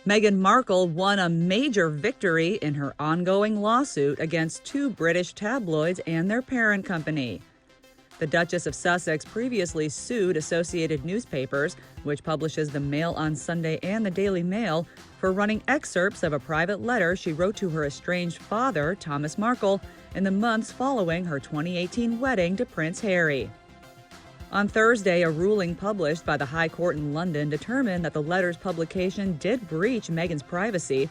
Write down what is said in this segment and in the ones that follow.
Meghan Markle won a major victory in her ongoing lawsuit against two British tabloids and their parent company. The Duchess of Sussex previously sued Associated Newspapers, which publishes the Mail on Sunday and the Daily Mail, for running excerpts of a private letter she wrote to her estranged father, Thomas Markle, in the months following her 2018 wedding to Prince Harry. On Thursday, a ruling published by the High Court in London determined that the letter's publication did breach Meghan's privacy.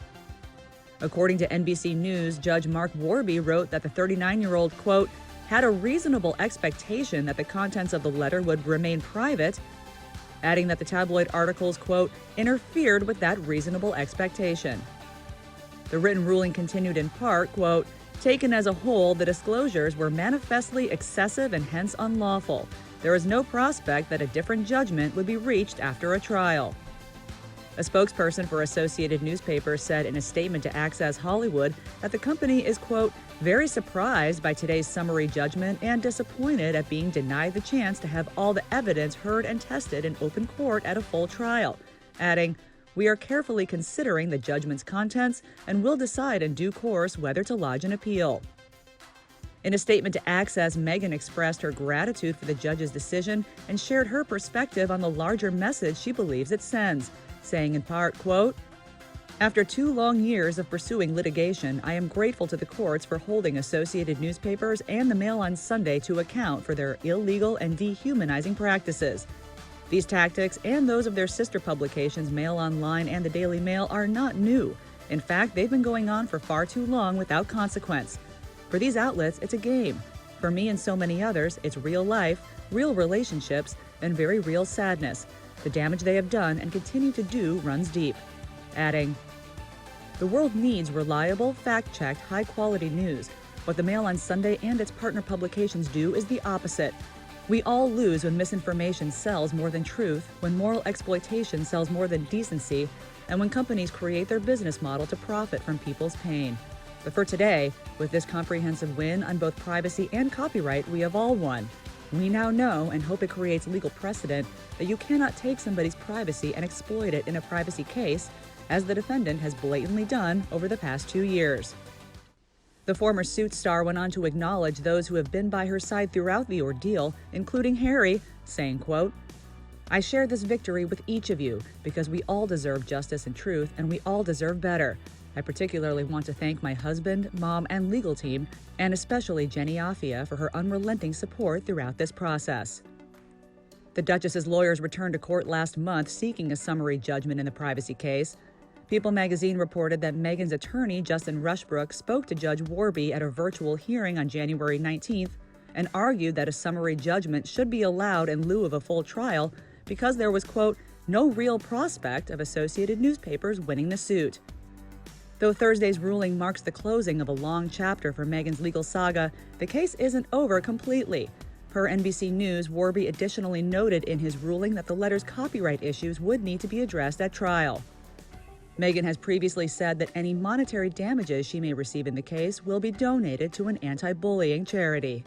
According to NBC News, Judge Mark Warby wrote that the 39-year-old, quote, had a reasonable expectation that the contents of the letter would remain private, adding that the tabloid articles, quote, interfered with that reasonable expectation. The written ruling continued in part, quote, taken as a whole, the disclosures were manifestly excessive and hence unlawful. There is no prospect that a different judgment would be reached after a trial. A spokesperson for Associated Newspapers said in a statement to Access Hollywood that the company is, quote, very surprised by today's summary judgment and disappointed at being denied the chance to have all the evidence heard and tested in open court at a full trial, adding, we are carefully considering the judgment's contents and will decide in due course whether to lodge an appeal. In a statement to Access, Meghan expressed her gratitude for the judge's decision and shared her perspective on the larger message she believes it sends, saying in part, quote, after 2 long years of pursuing litigation, I am grateful to the courts for holding Associated Newspapers and the Mail on Sunday to account for their illegal and dehumanizing practices. These tactics and those of their sister publications, Mail Online and the Daily Mail, are not new. In fact, they've been going on for far too long without consequence. For these outlets, it's a game. For me and so many others, it's real life, real relationships, and very real sadness. The damage they have done and continue to do runs deep. Adding, the world needs reliable, fact-checked, high-quality news. What the Mail on Sunday and its partner publications do is the opposite. We all lose when misinformation sells more than truth, when moral exploitation sells more than decency, and when companies create their business model to profit from people's pain. But for today, with this comprehensive win on both privacy and copyright, we have all won. We now know, and hope it creates legal precedent, that you cannot take somebody's privacy and exploit it in a privacy case, as the defendant has blatantly done over the past 2 years. The former Suits star went on to acknowledge those who have been by her side throughout the ordeal, including Harry, saying, quote, I share this victory with each of you because we all deserve justice and truth, and we all deserve better. I particularly want to thank my husband, mom, and legal team, and especially Jenny Afia for her unrelenting support throughout this process. The Duchess's lawyers returned to court last month seeking a summary judgment in the privacy case. People magazine reported that Meghan's attorney, Justin Rushbrook, spoke to Judge Warby at a virtual hearing on January 19th and argued that a summary judgment should be allowed in lieu of a full trial because there was, quote, no real prospect of Associated Newspapers winning the suit. Though Thursday's ruling marks the closing of a long chapter for Meghan's legal saga, the case isn't over completely. Per NBC News, Warby additionally noted in his ruling that the letter's copyright issues would need to be addressed at trial. Meghan has previously said that any monetary damages she may receive in the case will be donated to an anti-bullying charity.